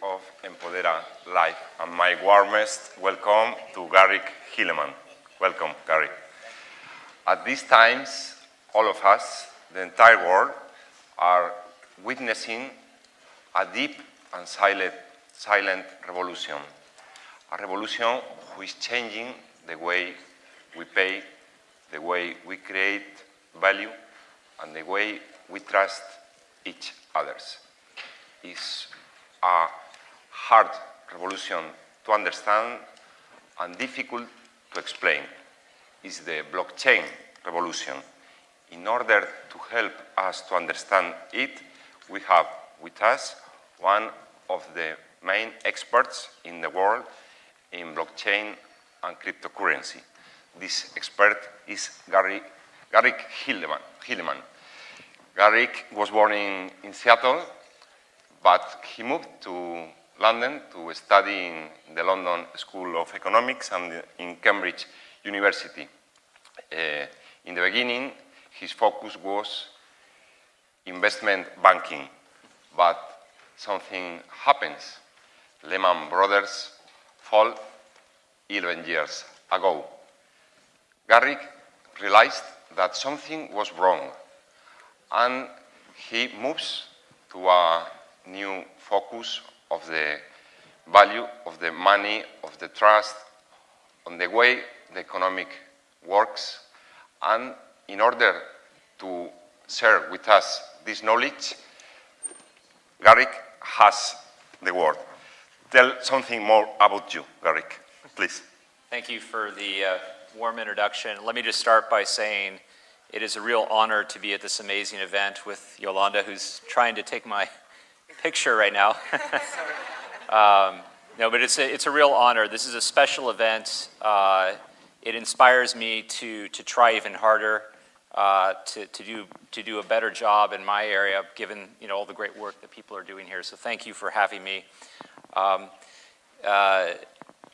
of Empodera Live, and my warmest welcome to Garrick Hileman. Welcome, Garrick. At these times, all of us, the entire world, are witnessing a deep and silent revolution. A revolution which is changing the way we pay, the way we create value, and the way we trust each other. It's a hard revolution to understand and difficult to explain. It's the blockchain revolution. In order to help us to understand it, we have with us one of the main experts in the world in blockchain and cryptocurrency. This expert is Garrick Hileman. Garrick was born in Seattle, but he moved to London to study in the London School of Economics and in Cambridge University. In the beginning, his focus was investment banking, but something happens. Lehman Brothers fall 11 years ago. Garrick realized that something was wrong, and he moves to a new focus of the value of the money, of the trust, on the way the economic works. And in order to share with us this knowledge, Garrick has the word. Tell something more about you, Garrick, please. Thank you for the warm introduction. Let me just start by saying it is a real honor to be at this amazing event with Yolanda, who's trying to take my picture right now. No, but it's a real honor. This is a special event. It inspires me to try even harder, to do a better job in my area, given all the great work that people are doing here. So thank you for having me.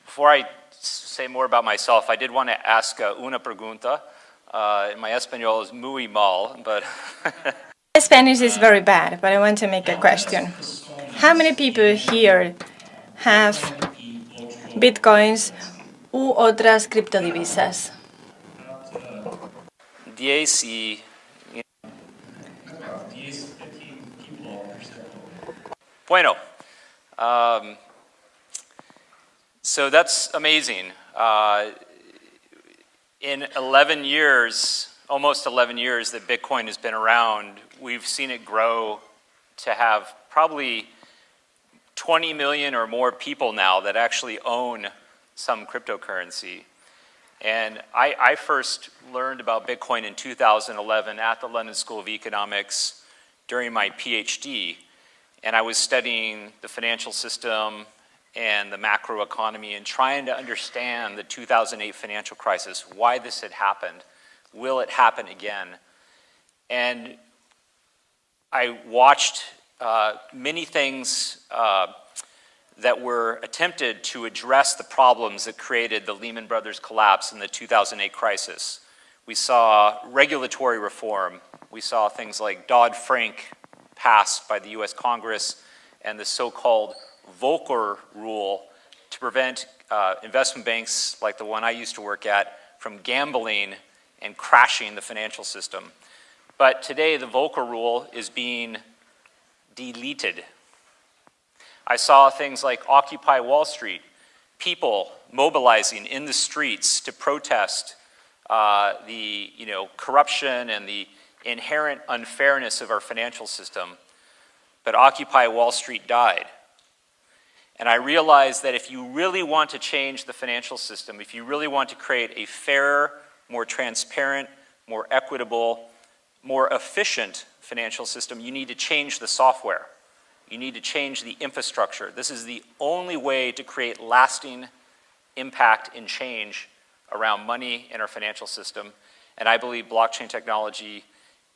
Before I say more about myself, I did want to ask una pregunta. My español is muy mal, but My Spanish is very bad, but I want to make a question. How many people here have bitcoins u otras criptodivisas? 10 y... Bueno. So that's amazing. In 11 years, almost 11 years that Bitcoin has been around, we've seen it grow to have probably 20 million or more people now that actually own some cryptocurrency. And I first learned about Bitcoin in 2011 at the London School of Economics during my PhD. And I was studying the financial system and the macroeconomy and trying to understand the 2008 financial crisis, why this had happened, will it happen again? And I watched many things that were attempted to address the problems that created the Lehman Brothers collapse and the 2008 crisis. We saw regulatory reform. We saw things like Dodd-Frank passed by the US Congress and the so-called Volcker rule to prevent investment banks like the one I used to work at from gambling and crashing the financial system. But today the Volcker rule is being deleted. I saw things like Occupy Wall Street, people mobilizing in the streets to protest the corruption and the inherent unfairness of our financial system. But Occupy Wall Street died. And I realized that if you really want to change the financial system, if you really want to create a fairer, more transparent, more equitable, more efficient financial system, you need to change the software. You need to change the infrastructure. This is the only way to create lasting impact and change around money in our financial system. And I believe blockchain technology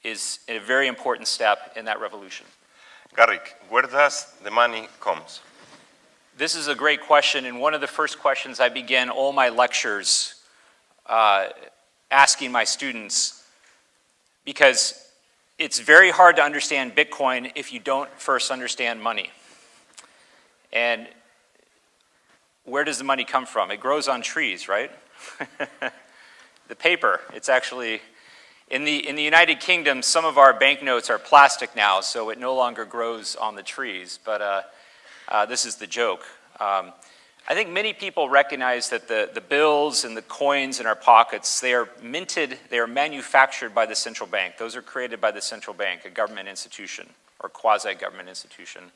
is a very important step in that revolution. Garrick, where does the money come? This is a great question, and one of the first questions I begin all my lectures asking my students, because it's very hard to understand Bitcoin if you don't first understand money. And where does the money come from? It grows on trees, right? The paper, it's actually, in the United Kingdom, some of our banknotes are plastic now, so it no longer grows on the trees, but this is the joke. I think many people recognize that the bills and the coins in our pockets, they are minted, they are manufactured by the central bank. Those are created by the central bank, a government institution or quasi-government institution.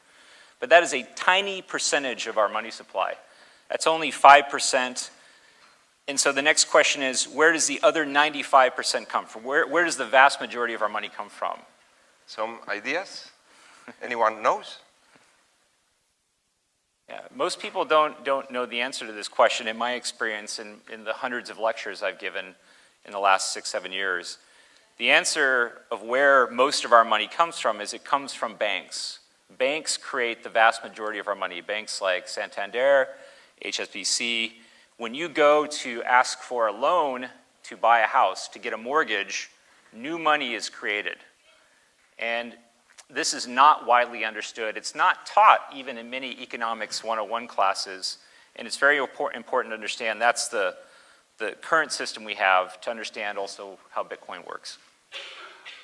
But that is a tiny percentage of our money supply. That's only 5%. And so the next question is, where does the other 95% come from? Where does the vast majority of our money come from? Some ideas? Anyone knows? Yeah, most people don't know the answer to this question. In my experience, in the hundreds of lectures I've given in the last 6-7 years, the answer of where most of our money comes from is it comes from banks. Banks create the vast majority of our money. Banks like Santander, HSBC. When you go to ask for a loan to buy a house, to get a mortgage, new money is created. And this is not widely understood. It's not taught even in many economics 101 classes, and it's very important to understand that's the current system we have to understand also how Bitcoin works.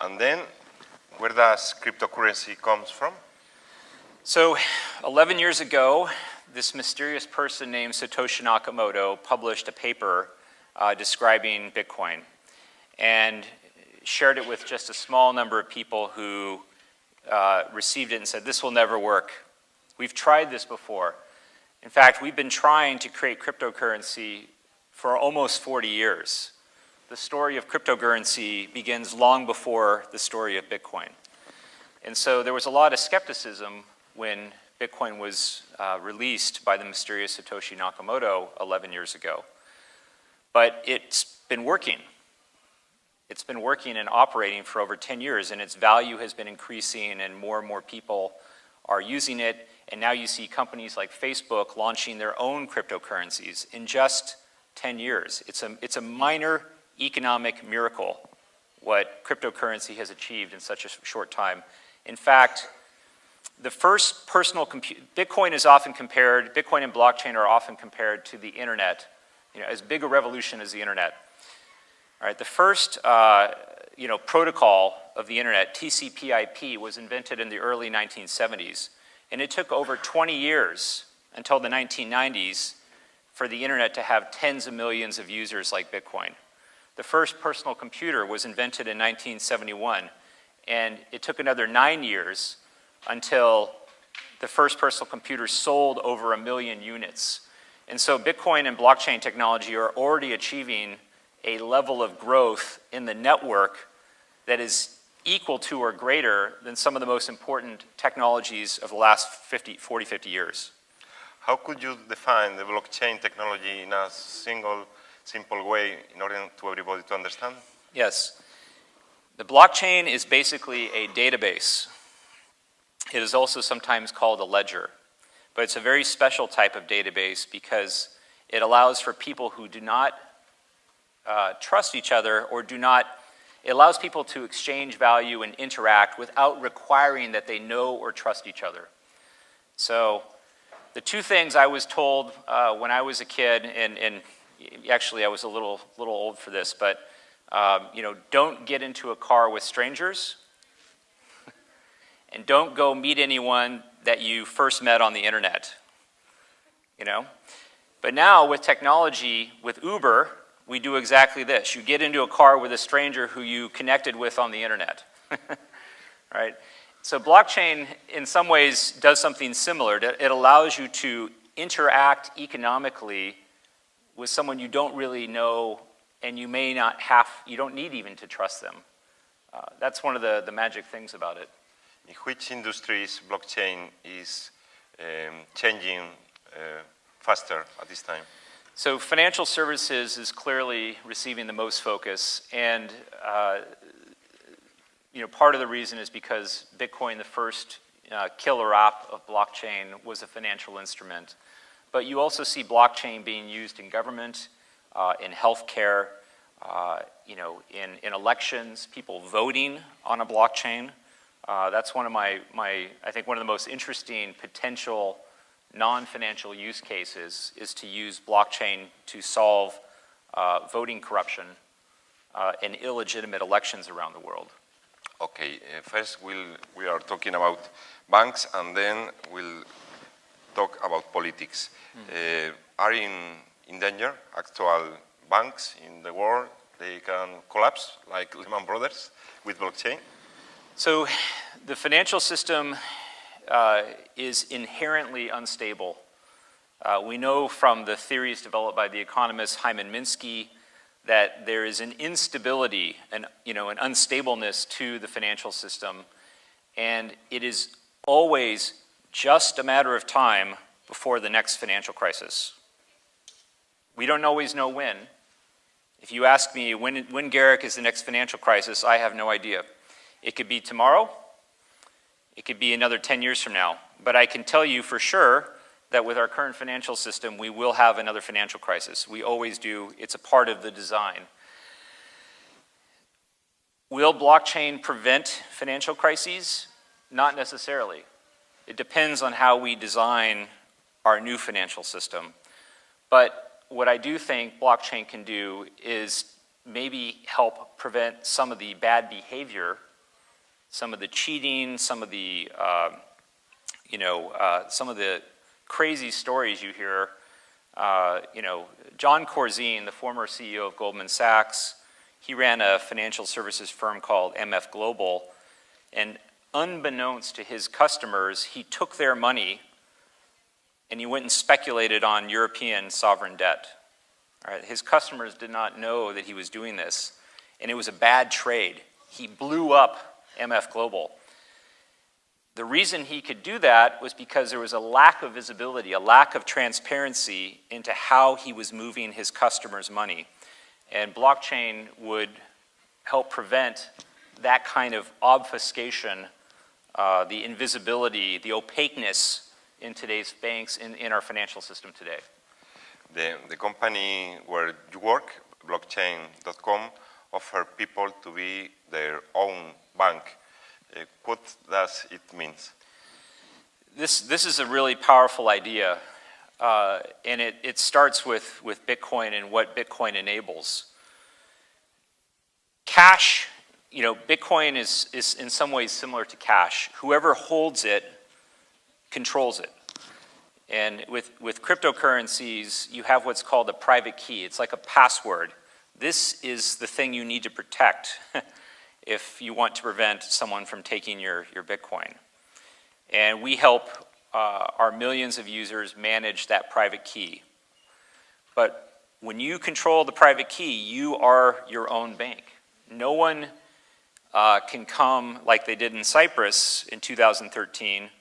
And then, where does cryptocurrency comes from? So 11 years ago, this mysterious person named Satoshi Nakamoto published a paper describing Bitcoin and shared it with just a small number of people who received it and said, this will never work. We've tried this before. In fact, we've been trying to create cryptocurrency for almost 40 years. The story of cryptocurrency begins long before the story of Bitcoin. And so there was a lot of skepticism when Bitcoin was released by the mysterious Satoshi Nakamoto 11 years ago. But it's been working. It's been working and operating for over 10 years, and its value has been increasing, and more people are using it. And now you see companies like Facebook launching their own cryptocurrencies in just 10 years. It's a minor economic miracle what cryptocurrency has achieved in such a short time. In fact, the first personal computer, Bitcoin and blockchain are often compared to the internet, as big a revolution as the internet. All right, the first protocol of the internet, TCP/IP, was invented in the early 1970s, and it took over 20 years until the 1990s for the internet to have tens of millions of users like Bitcoin. The first personal computer was invented in 1971, and it took another 9 years until the first personal computer sold over 1 million units. And so Bitcoin and blockchain technology are already achieving a level of growth in the network that is equal to or greater than some of the most important technologies of the last 40, 50 years. How could you define the blockchain technology in a simple way in order to everybody to understand? Yes. The blockchain is basically a database. It is also sometimes called a ledger, but it's a very special type of database because it allows for people who do not trust each other or it allows people to exchange value and interact without requiring that they know or trust each other. So the two things I was told when I was a kid, and actually I was a little old for this, but don't get into a car with strangers, and don't go meet anyone that you first met on the internet. But now with technology, with Uber, we do exactly this. You get into a car with a stranger who you connected with on the internet. Right? So blockchain, in some ways, does something similar. It allows you to interact economically with someone you don't really know, and you don't need even to trust them. That's one of the magic things about it. In which industries blockchain is changing faster at this time? So financial services is clearly receiving the most focus, and part of the reason is because Bitcoin, the first killer app of blockchain, was a financial instrument. But you also see blockchain being used in government, in healthcare, in elections, people voting on a blockchain. That's one of I think one of the most interesting potential non-financial use cases is to use blockchain to solve voting corruption and illegitimate elections around the world. Okay, first we are talking about banks, and then we'll talk about politics. Are in danger actual banks in the world? They can collapse like Lehman Brothers with blockchain? So the financial system is inherently unstable. We know from the theories developed by the economist Hyman Minsky that there is an instability and an unstableness to the financial system, and it is always just a matter of time before the next financial crisis. We don't always know when. If you ask me when Garrick is the next financial crisis, I have no idea. It could be tomorrow, it could be another 10 years from now, but I can tell you for sure that with our current financial system, we will have another financial crisis. We always do. It's a part of the design. Will blockchain prevent financial crises? Not necessarily. It depends on how we design our new financial system. But what I do think blockchain can do is maybe help prevent some of the bad behavior, some of the cheating, some of the crazy stories you hear. John Corzine, the former CEO of Goldman Sachs, he ran a financial services firm called MF Global, and unbeknownst to his customers, he took their money and he went and speculated on European sovereign debt. All right, his customers did not know that he was doing this, and it was a bad trade. He blew up MF Global. The reason he could do that was because there was a lack of visibility, a lack of transparency into how he was moving his customers' money. And blockchain would help prevent that kind of obfuscation, the invisibility, the opaqueness in today's banks, in our financial system today. The company where you work, blockchain.com, offer people to be their own bank. What does it mean? This is a really powerful idea, and it starts with Bitcoin and what Bitcoin enables. Cash, Bitcoin is in some ways similar to cash. Whoever holds it controls it. And with cryptocurrencies, you have what's called a private key. It's like a password. This is the thing you need to protect if you want to prevent someone from taking your Bitcoin. And we help our millions of users manage that private key. But when you control the private key, you are your own bank. No one can come like they did in Cyprus in 2013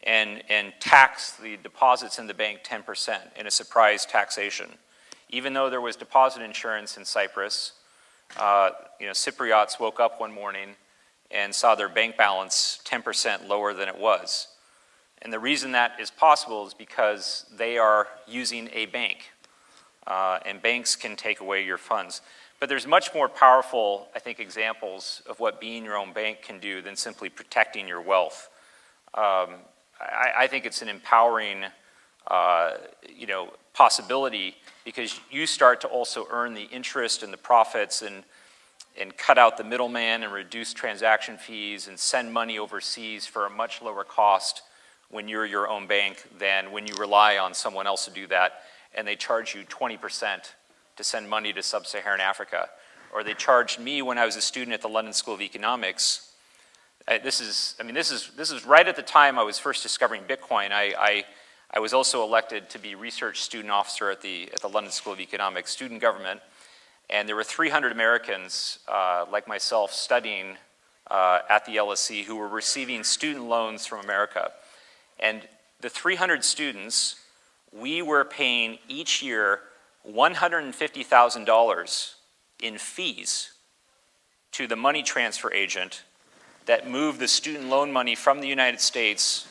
and tax the deposits in the bank 10% in a surprise taxation. Even though there was deposit insurance in Cyprus, Cypriots woke up one morning and saw their bank balance 10% lower than it was. And the reason that is possible is because they are using a bank, and banks can take away your funds. But there's much more powerful, I think, examples of what being your own bank can do than simply protecting your wealth. I think it's an empowering, possibility, because you start to also earn the interest and the profits and cut out the middleman and reduce transaction fees and send money overseas for a much lower cost when you're your own bank than when you rely on someone else to do that, and they charge you 20% to send money to sub-Saharan Africa. Or they charged me when I was a student at the London School of Economics. This is right at the time I was first discovering Bitcoin. I was also elected to be research student officer at the London School of Economics, student government, and there were 300 Americans like myself studying at the LSE who were receiving student loans from America. And the 300 students, we were paying each year $150,000 in fees to the money transfer agent that moved the student loan money from the United States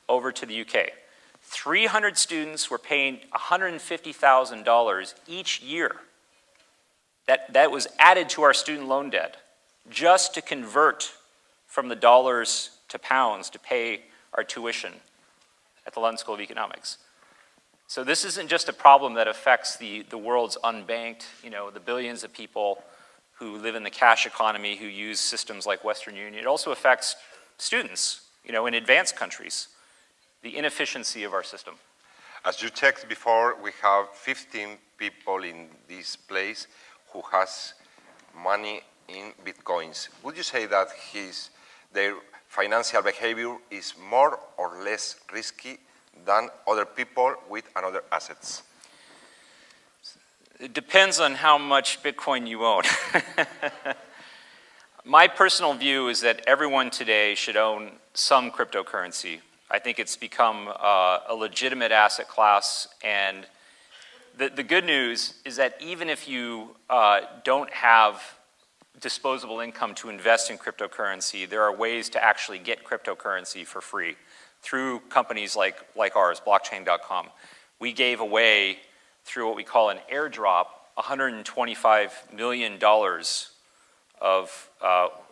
over to the UK. 300 students were paying $150,000 each year. That was added to our student loan debt just to convert from the dollars to pounds to pay our tuition at the London School of Economics. So this isn't just a problem that affects the world's unbanked, the billions of people who live in the cash economy, who use systems like Western Union. It also affects students, in advanced countries, the inefficiency of our system. As you checked before, we have 15 people in this place who has money in Bitcoins. Would you say that their financial behavior is more or less risky than other people with other assets? It depends on how much Bitcoin you own. My personal view is that everyone today should own some cryptocurrency. I think it's become a legitimate asset class, and the good news is that even if you don't have disposable income to invest in cryptocurrency, there are ways to actually get cryptocurrency for free through companies like ours, blockchain.com. We gave away, through what we call an airdrop, $125 million of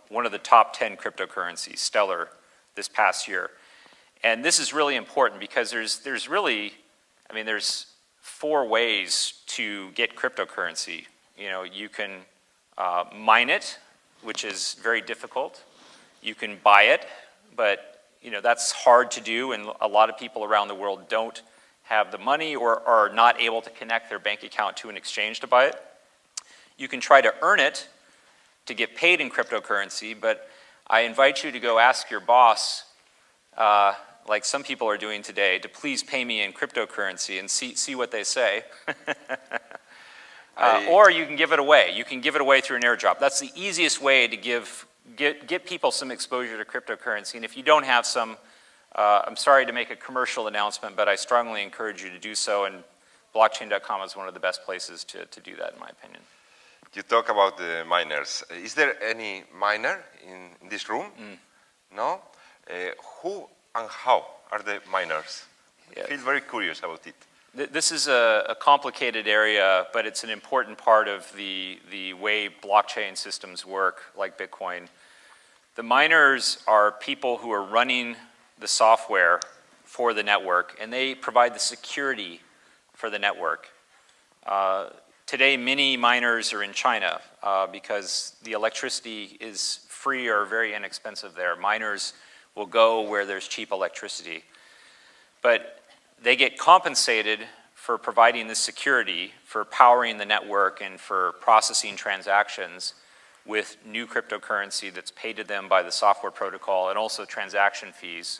one of the top 10 cryptocurrencies, Stellar, this past year. And this is really important because there's really, there's 4 ways to get cryptocurrency. You can mine it, which is very difficult. You can buy it, but that's hard to do, and a lot of people around the world don't have the money or are not able to connect their bank account to an exchange to buy it. You can try to earn it to get paid in cryptocurrency, but I invite you to go ask your boss, like some people are doing today, to please pay me in cryptocurrency and see what they say. Or you can give it away. You can give it away through an airdrop. That's the easiest way to get people some exposure to cryptocurrency. And if you don't have some, I'm sorry to make a commercial announcement, but I strongly encourage you to do so, and blockchain.com is one of the best places to do that, in my opinion. You talk about the miners. Is there any miner in this room? No? Who and how are the miners? Yeah. I feel very curious about it. This is a complicated area, but it's an important part of the way blockchain systems work, like Bitcoin. The miners are people who are running the software for the network, and they provide the security for the network. Today, many miners are in China because the electricity is free or very inexpensive there. Miners will go where there's cheap electricity. But they get compensated for providing the security, for powering the network, and for processing transactions with new cryptocurrency that's paid to them by the software protocol, and also transaction fees.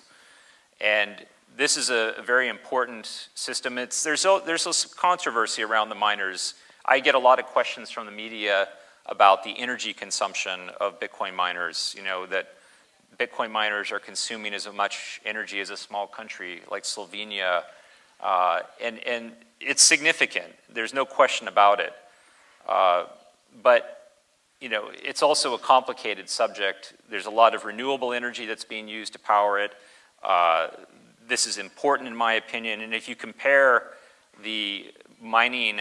And this is a very important system. There's a controversy around the miners. I get a lot of questions from the media about the energy consumption of Bitcoin miners, that Bitcoin miners are consuming as much energy as a small country like Slovenia, and it's significant. There's no question about it. But it's also a complicated subject. There's a lot of renewable energy that's being used to power it. This is important in my opinion, and if you compare the mining,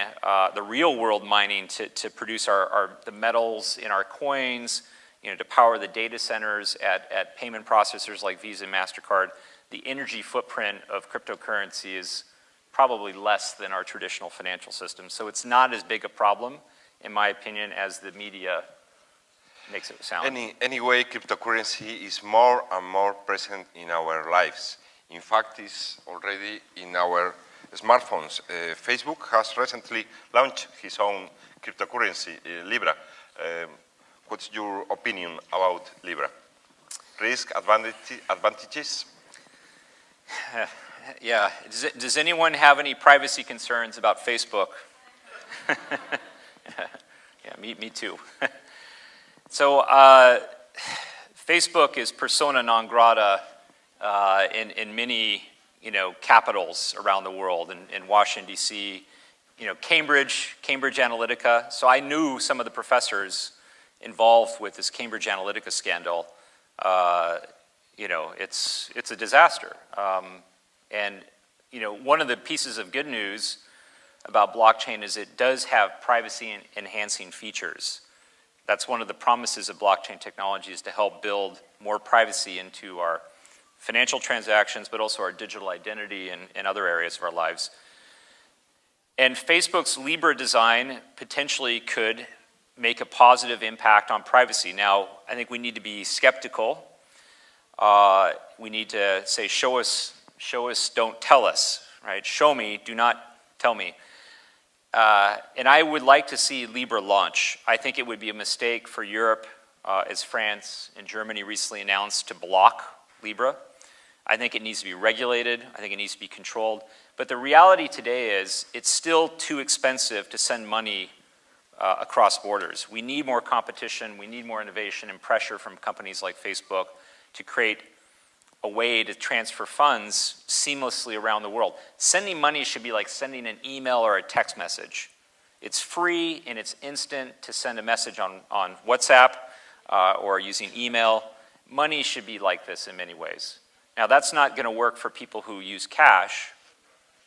the real world mining to produce the metals in our coins, to power the data centers at payment processors like Visa and MasterCard, the energy footprint of cryptocurrency is probably less than our traditional financial system. So it's not as big a problem, in my opinion, as the media makes it sound. Anyway, cryptocurrency is more and more present in our lives. In fact, it's already in our smartphones. Facebook has recently launched his own cryptocurrency, Libra. What's your opinion about Libra? Risk, advantages? Yeah. Does anyone have any privacy concerns about Facebook? Yeah, me too. So Facebook is persona non grata in many capitals around the world, in Washington, D.C., Cambridge Analytica. So I knew some of the professors involved with this Cambridge Analytica scandal. It's a disaster. And one of the pieces of good news about blockchain is it does have privacy enhancing features. That's one of the promises of blockchain technology, is to help build more privacy into our financial transactions, but also our digital identity and other areas of our lives. And Facebook's Libra design potentially could make a positive impact on privacy. Now, I think we need to be skeptical. We need to say, show us, don't tell us, right? Show me, do not tell me. And I would like to see Libra launch. I think it would be a mistake for Europe, as France and Germany recently announced, to block Libra. I think it needs to be regulated. I think it needs to be controlled. But the reality today is it's still too expensive to send money across borders. We need more competition. We need more innovation and pressure from companies like Facebook to create a way to transfer funds seamlessly around the world. Sending money should be like sending an email or a text message. It's free and it's instant to send a message on WhatsApp or using email. Money should be like this in many ways. Now, that's not going to work for people who use cash.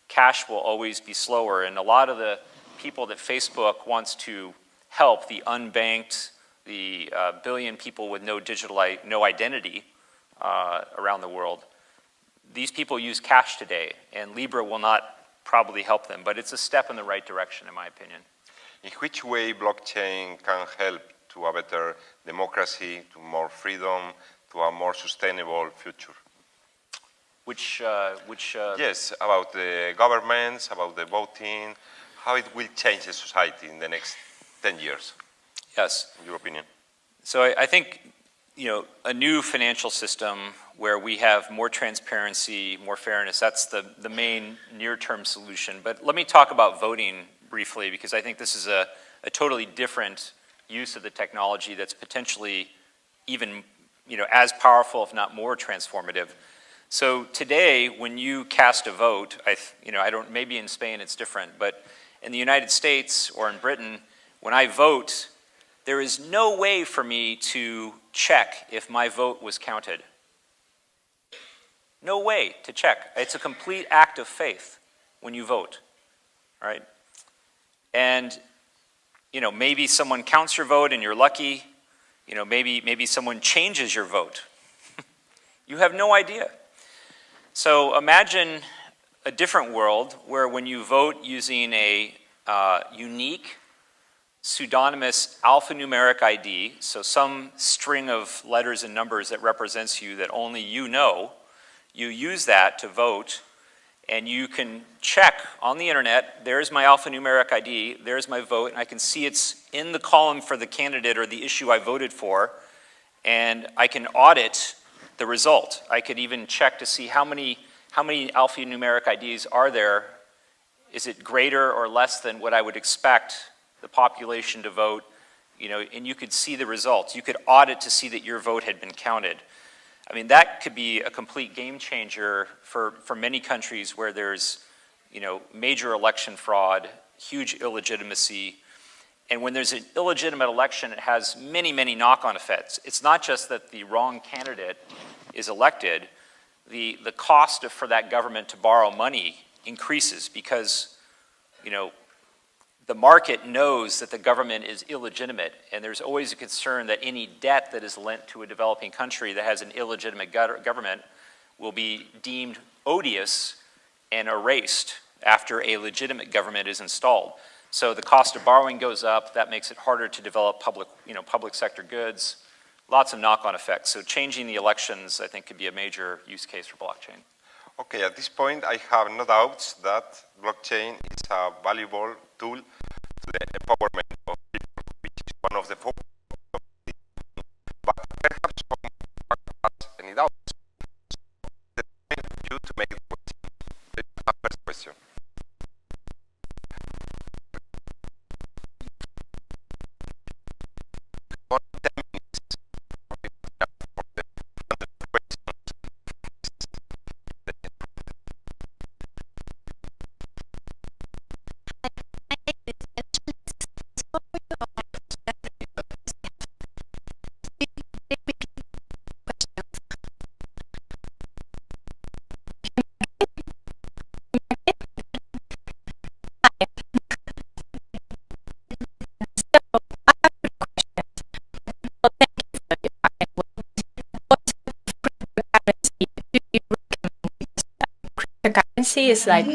Cash will always be slower, and a lot of the people that Facebook wants to help, the unbanked, the billion people with no identity around the world, these people use cash today, and Libra will not probably help them, but it's a step in the right direction, in my opinion. In which way blockchain can help to a better democracy, to more freedom, to a more sustainable future? Yes, about the governments, about the voting, how it will change the society in the next 10 years. Yes. In your opinion? So I think, a new financial system where we have more transparency, more fairness, that's the main near-term solution. But let me talk about voting briefly, because I think this is a totally different use of the technology that's potentially even, as powerful, if not more transformative. So today, when you cast a vote, maybe in Spain it's different, but in the United States or in Britain, when I vote, there is no way for me to check if my vote was counted. No way to check. It's a complete act of faith when you vote, right? And, maybe someone counts your vote and you're lucky. Maybe someone changes your vote. You have no idea. So imagine a different world where when you vote using a unique pseudonymous alphanumeric ID, so some string of letters and numbers that represents you that only you know, you use that to vote, and you can check on the internet, there's my alphanumeric ID, there's my vote, and I can see it's in the column for the candidate or the issue I voted for, and I can audit the result. I could even check to see how many alphanumeric IDs are there. Is it greater or less than what I would expect the population to vote? And you could see the results. You could audit to see that your vote had been counted. I mean, that could be a complete game changer for many countries where there's, major election fraud, huge illegitimacy. And when there's an illegitimate election, it has many, many knock-on effects. It's not just that the wrong candidate is elected. The cost for that government to borrow money increases because, the market knows that the government is illegitimate, and there's always a concern that any debt that is lent to a developing country that has an illegitimate government will be deemed odious and erased after a legitimate government is installed. So the cost of borrowing goes up. That makes it harder to develop public sector goods. Lots of knock-on effects. So changing the elections, I think, could be a major use case for blockchain. Okay, at this point, I have no doubts that blockchain is a valuable tool to the empowerment of people, which is one of the focus of the but perhaps someone has any doubts. So, the time for you to make the question. The first question. On 10 minutes for the questions. currency is like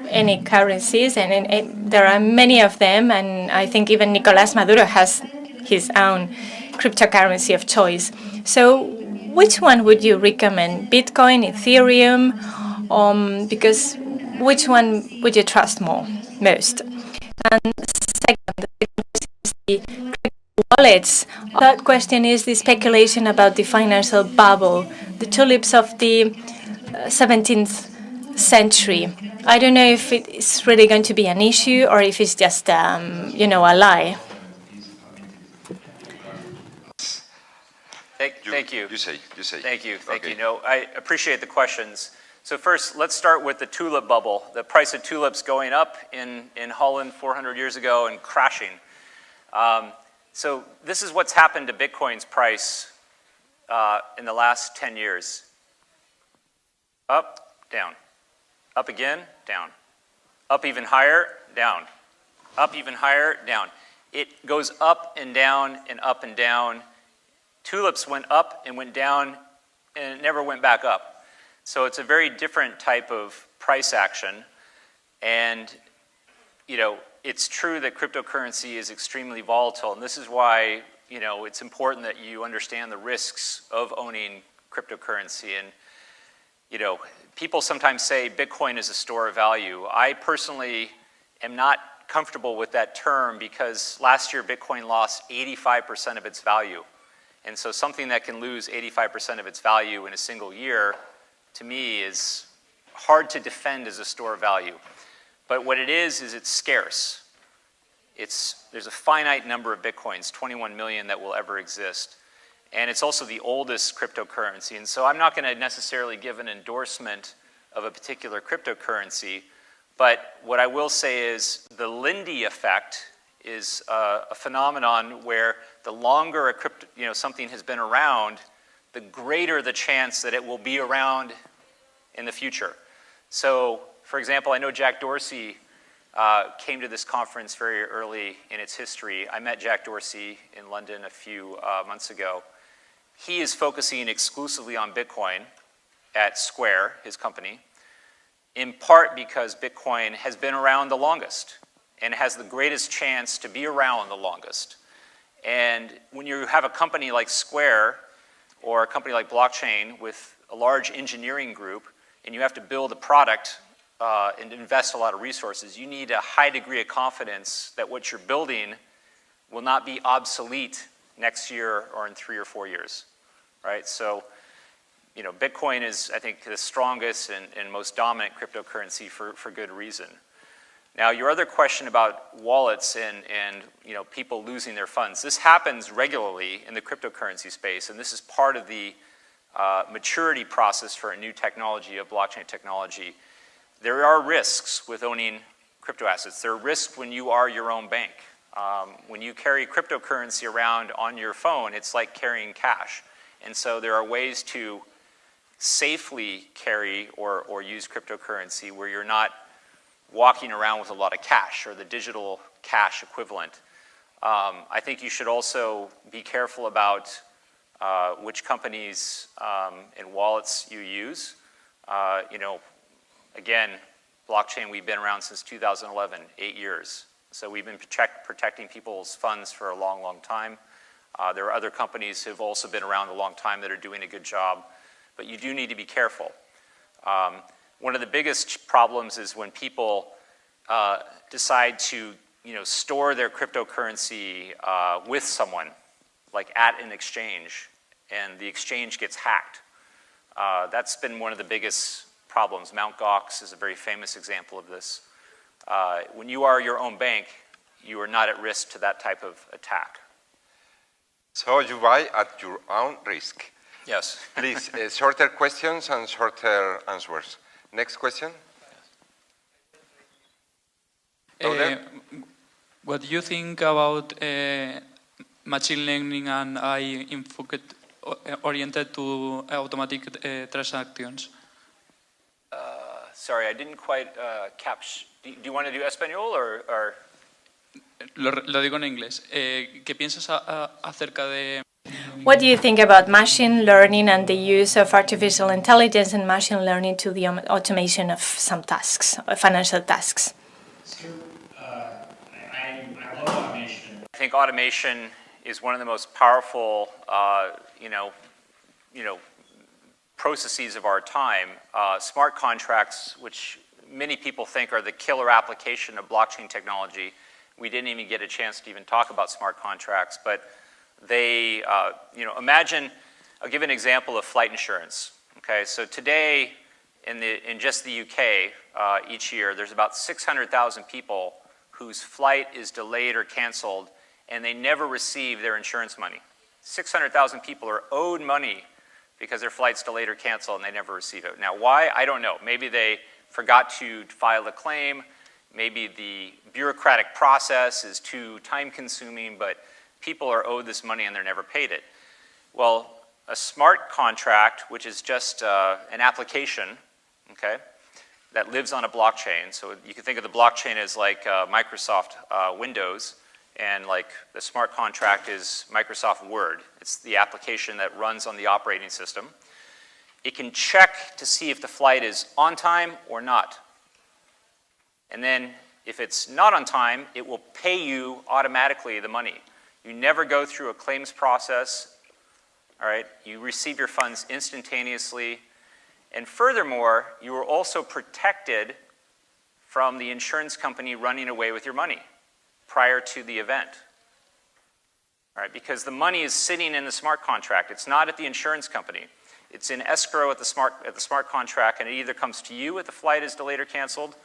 any currencies, and there are many of them, and I think even Nicolás Maduro has his own cryptocurrency of choice. So which one would you recommend? Bitcoin, Ethereum? Because which one would you trust most? And second, the crypto wallets. Third question is the speculation about the financial bubble, the tulips of the 17th century. I don't know if it's really going to be an issue or if it's just, a lie. Thank you. You say. Thank you. Okay. No, I appreciate the questions. So first, let's start with the tulip bubble. The price of tulips going up in Holland 400 years ago and crashing. So this is what's happened to Bitcoin's price in the last 10 years. Up, down. Up again, down. Up even higher, down. Up even higher, down. It goes up and down and up and down. Tulips went up and went down and it never went back up. So it's a very different type of price action. And, it's true that cryptocurrency is extremely volatile. And this is why, it's important that you understand the risks of owning cryptocurrency. And, people sometimes say Bitcoin is a store of value. I personally am not comfortable with that term because last year Bitcoin lost 85% of its value. And so something that can lose 85% of its value in a single year, to me, is hard to defend as a store of value. But what it is it's scarce. There's a finite number of Bitcoins, 21 million that will ever exist. And it's also the oldest cryptocurrency. And so I'm not going to necessarily give an endorsement of a particular cryptocurrency. But what I will say is the Lindy effect is a phenomenon where the longer something has been around, the greater the chance that it will be around in the future. So, for example, I know Jack Dorsey came to this conference very early in its history. I met Jack Dorsey in London a few months ago. He is focusing exclusively on Bitcoin at Square, his company, in part because Bitcoin has been around the longest and has the greatest chance to be around the longest. And when you have a company like Square or a company like blockchain with a large engineering group and you have to build a product and invest a lot of resources, you need a high degree of confidence that what you're building will not be obsolete next year or in 3 or 4 years, right? So, Bitcoin is, I think, the strongest and most dominant cryptocurrency for good reason. Now, your other question about wallets and people losing their funds. This happens regularly in the cryptocurrency space, and this is part of the maturity process for a new technology, of blockchain technology. There are risks with owning crypto assets. There are risks when you are your own bank. When you carry cryptocurrency around on your phone, it's like carrying cash. And so there are ways to safely carry or use cryptocurrency where you're not walking around with a lot of cash or the digital cash equivalent. I think you should also be careful about which companies and wallets you use. Again, blockchain, we've been around since 2011, 8 years. So we've been protecting people's funds for a long, long time. There are other companies who have also been around a long time that are doing a good job, but you do need to be careful. One of the biggest problems is when people decide to store their cryptocurrency with someone, like at an exchange, and the exchange gets hacked. That's been one of the biggest problems. Mt. Gox is a very famous example of this. When you are your own bank, you are not at risk to that type of attack. So you buy at your own risk. Yes. Please, shorter questions and shorter answers. Next question. What do you think about machine learning and AI oriented to automatic transactions? Sorry, I didn't quite capture. Do you want to do español or? Lo digo en inglés. ¿Qué piensas acerca de What do you think about machine learning and the use of artificial intelligence and machine learning to the automation of some tasks, financial tasks? I love automation. I think automation is one of the most powerful, processes of our time. Smart contracts, which many people think are the killer application of blockchain technology. We didn't even get a chance to even talk about smart contracts, but they, imagine, I'll give an example of flight insurance. Okay, so today in just the UK, each year, there's about 600,000 people whose flight is delayed or canceled, and they never receive their insurance money. 600,000 people are owed money because their flight's delayed or canceled and they never receive it. Now, why? I don't know. Maybe they forgot to file a claim. Maybe the bureaucratic process is too time-consuming, but people are owed this money and they're never paid it. Well, a smart contract, which is just an application, okay, that lives on a blockchain. So you can think of the blockchain as like Microsoft Windows, and like the smart contract is Microsoft Word. It's the application that runs on the operating system. It can check to see if the flight is on time or not. And then if it's not on time, it will pay you automatically the money. You never go through a claims process, all right? You receive your funds instantaneously. And furthermore, you are also protected from the insurance company running away with your money prior to the event. All right, because the money is sitting in the smart contract. It's not at the insurance company. It's in escrow at the smart contract, and it either comes to you if the flight is delayed or canceled,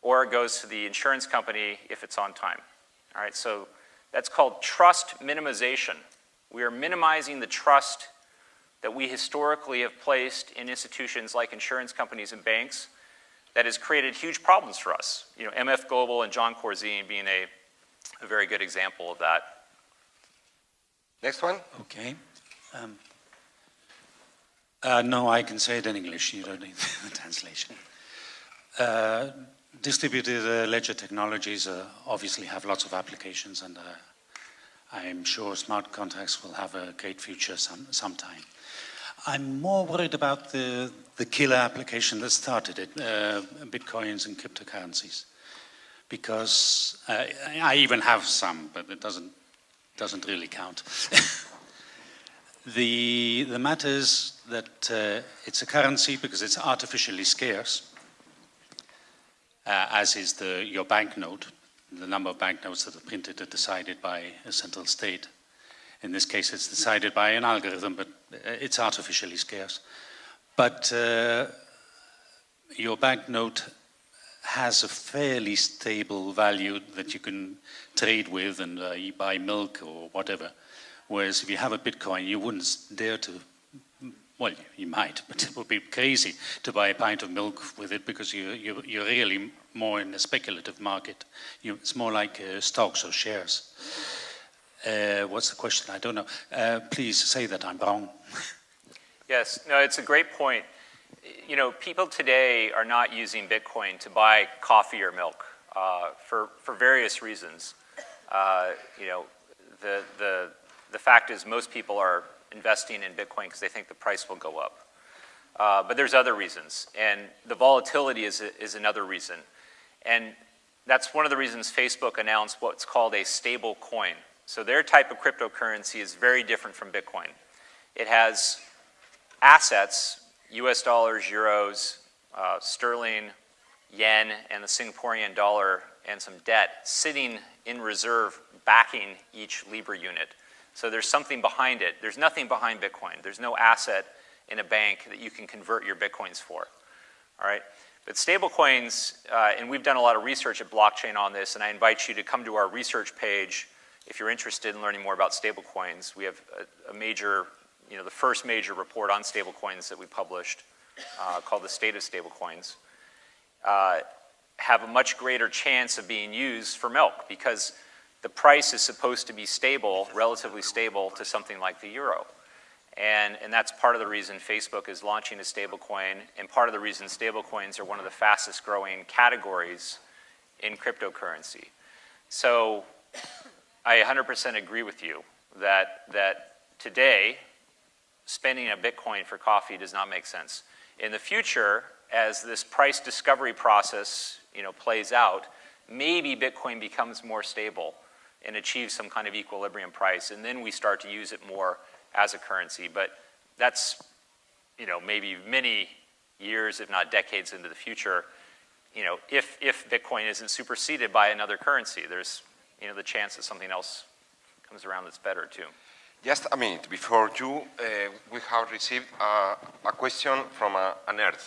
or it goes to the insurance company if it's on time. All right, so that's called trust minimization. We are minimizing the trust that we historically have placed in institutions like insurance companies and banks that has created huge problems for us. You know, MF Global and John Corzine being a very good example of that. Next one. Okay. No, I can say it in English. You don't need the translation. Distributed ledger technologies obviously have lots of applications, and I'm sure smart contracts will have a great future sometime. I'm more worried about the killer application that started it, bitcoins and cryptocurrencies, because I even have some, but it doesn't really count. The matter is that it's a currency because it's artificially scarce, as is your banknote. The number of banknotes that are printed are decided by a central state. In this case, it's decided by an algorithm, but it's artificially scarce. But your banknote has a fairly stable value that you can trade with, and you buy milk or whatever. Whereas if you have a Bitcoin, you wouldn't dare to, well, you might, but it would be crazy to buy a pint of milk with it, because you're really more in a speculative market. It's more like stocks or shares. What's the question? I don't know. Please say that I'm wrong. Yes, no, it's a great point. You know, people today are not using Bitcoin to buy coffee or milk for various reasons. You know, the fact is most people are investing in Bitcoin because they think the price will go up. But there's other reasons, and the volatility is another reason. And that's one of the reasons Facebook announced what's called a stable coin. So their type of cryptocurrency is very different from Bitcoin. It has assets, US dollars, euros, sterling, yen, and the Singaporean dollar, and some debt sitting in reserve backing each Libra unit. So there's something behind it. There's nothing behind Bitcoin. There's no asset in a bank that you can convert your Bitcoins for. All right? But stablecoins, and we've done a lot of research at blockchain on this, and I invite you to come to our research page if you're interested in learning more about stablecoins. We have a major, the first major report on stablecoins that we published called The State of Stablecoins, have a much greater chance of being used for milk because the price is supposed to be stable, relatively stable to something like the euro. And that's part of the reason Facebook is launching a stablecoin, and part of the reason stablecoins are one of the fastest growing categories in cryptocurrency. So I 100% agree with you that today, spending a Bitcoin for coffee does not make sense. In the future, as this price discovery process, plays out, maybe Bitcoin becomes more stable and achieves some kind of equilibrium price, and then we start to use it more as a currency. But that's, maybe many years, if not decades into the future. If Bitcoin isn't superseded by another currency, there's, the chance that something else comes around that's better too. Just a minute, before you, we have received a question from a nerd.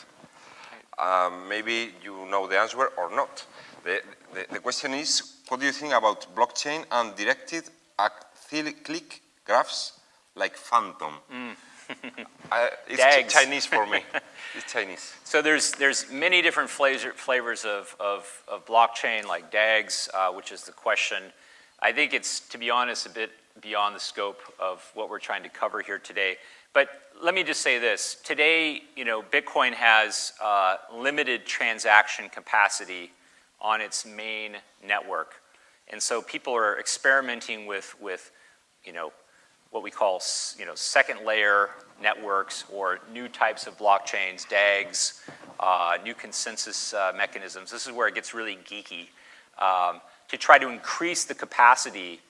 Maybe you know the answer or not. The question is, what do you think about blockchain and directed acyclic graphs like Phantom? It's Chinese for me. It's Chinese. So there's many different flavors of blockchain, like DAGs, which is the question. I think it's, to be honest, a bit beyond the scope of what we're trying to cover here today. But let me just say this. Today, Bitcoin has limited transaction capacity on its main network. And so people are experimenting with what we call, second layer networks or new types of blockchains, DAGs, new consensus mechanisms. This is where it gets really geeky, to try to increase the capacity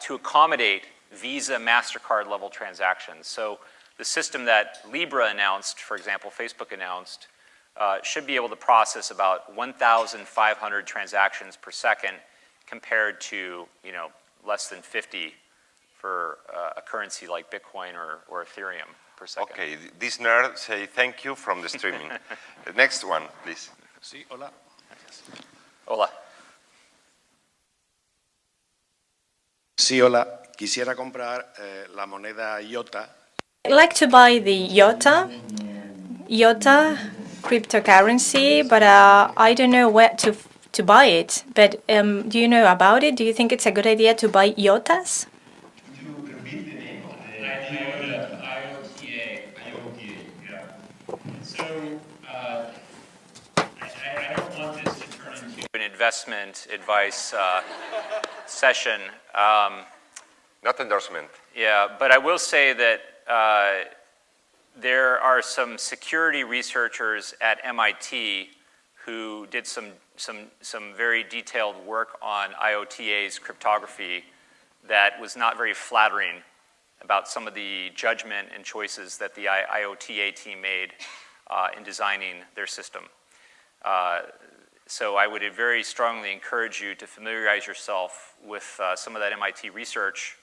to accommodate Visa, MasterCard level transactions. So the system that Libra announced, for example, Facebook announced, should be able to process about 1,500 transactions per second compared to, less than 50 for a currency like Bitcoin or Ethereum per second. Okay, this nerd say thank you from the streaming. The next one, please. Sí, hola. Hola. Sí, hola. Quisiera comprar la moneda IOTA. I'd like to buy the IOTA cryptocurrency, but I don't know where to buy it. But do you know about it? Do you think it's a good idea to buy IOTAs? An investment advice session. Not endorsement. Yeah, but I will say that there are some security researchers at MIT who did some very detailed work on IOTA's cryptography that was not very flattering about some of the judgment and choices that the IOTA team made in designing their system. So I would very strongly encourage you to familiarize yourself with some of that MIT research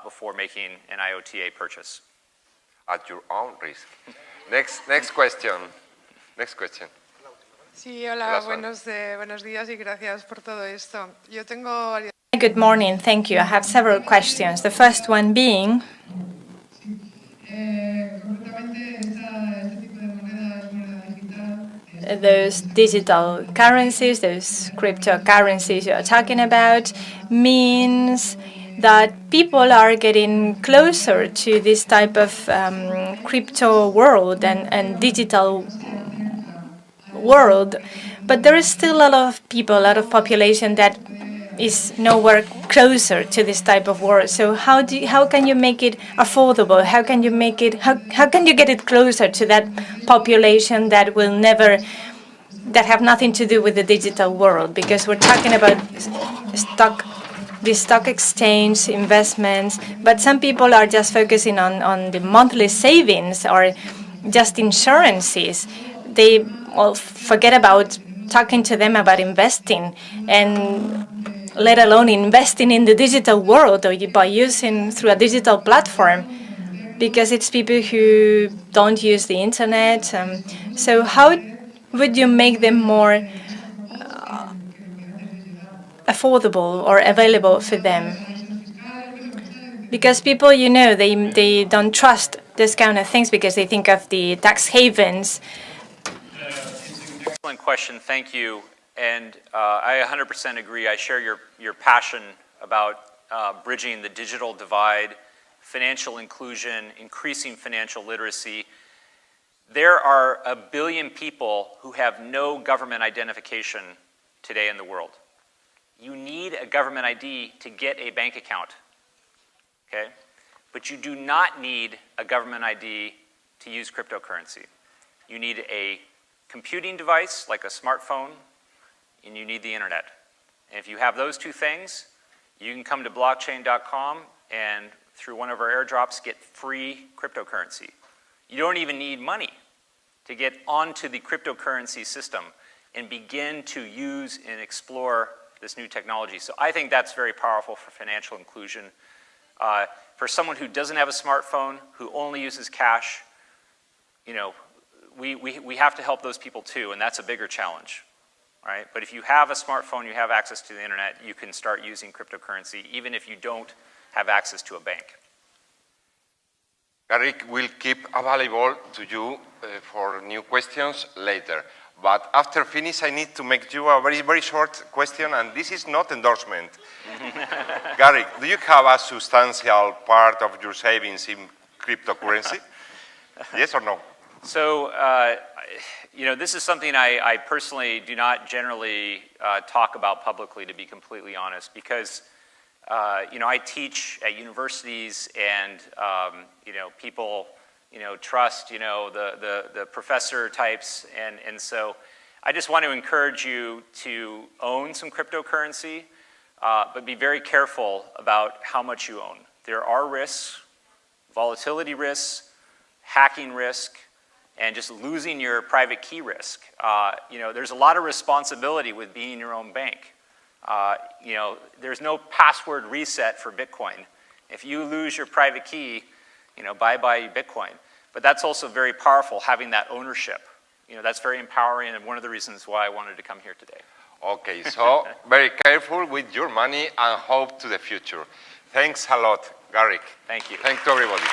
before making an IOTA purchase. At your own risk. Next question. Next question. Sí, hola, buenos días y gracias por todo esto. Yo tengo... Good morning, thank you. I have several questions. The first one being, those digital currencies, those cryptocurrencies you are talking about, means that people are getting closer to this type of crypto world and digital world. But there is still a lot of people, a lot of population that is nowhere closer to this type of world. So how can you make it affordable? How can you make it? How can you get it closer to that population that will never, that have nothing to do with the digital world? Because we're talking about the stock exchange investments, but some people are just focusing on the monthly savings or just insurances. They all forget about talking to them about investing, and let alone investing in the digital world or by using through a digital platform, because it's people who don't use the internet. So how would you make them more affordable or available for them? Because people, they don't trust this kind of things because they think of the tax havens. Excellent question, thank you. And I 100% agree. I share your passion about bridging the digital divide, financial inclusion, increasing financial literacy. There are 1 billion people who have no government identification today in the world. You need a government ID to get a bank account, okay? but you do not need a government ID to use cryptocurrency. You need a computing device like a smartphone, and you need the internet. And if you have those two things, you can come to blockchain.com and through one of our airdrops get free cryptocurrency. You don't even need money to get onto the cryptocurrency system and begin to use and explore this new technology. So I think that's very powerful for financial inclusion. For someone who doesn't have a smartphone, who only uses cash, you know, we have to help those people too, and that's a bigger challenge, right? But if you have a smartphone, you have access to the internet, you can start using cryptocurrency, even if you don't have access to a bank. Garrick will keep available to you for new questions later. But after finish, I need to make you a very, very short question, and this is not endorsement. Garrick, do you have a substantial part of your savings in cryptocurrency? Yes or no? So, you know, this is something I personally do not generally talk about publicly, to be completely honest, because, you know, I teach at universities and, you know, people, you know, trust, you know, the professor types. And so I just want to encourage you to own some cryptocurrency, but be very careful about how much you own. There are risks, volatility risks, hacking risk, and just losing your private key risk. You know, there's a lot of responsibility with being your own bank. You know, there's no password reset for Bitcoin. If you lose your private key, you know, bye-bye Bitcoin. But that's also very powerful, having that ownership. You know, that's very empowering, and one of the reasons why I wanted to come here today. Okay, so very careful with your money and hope to the future. Thanks a lot, Garrick. Thank you. Thanks to everybody.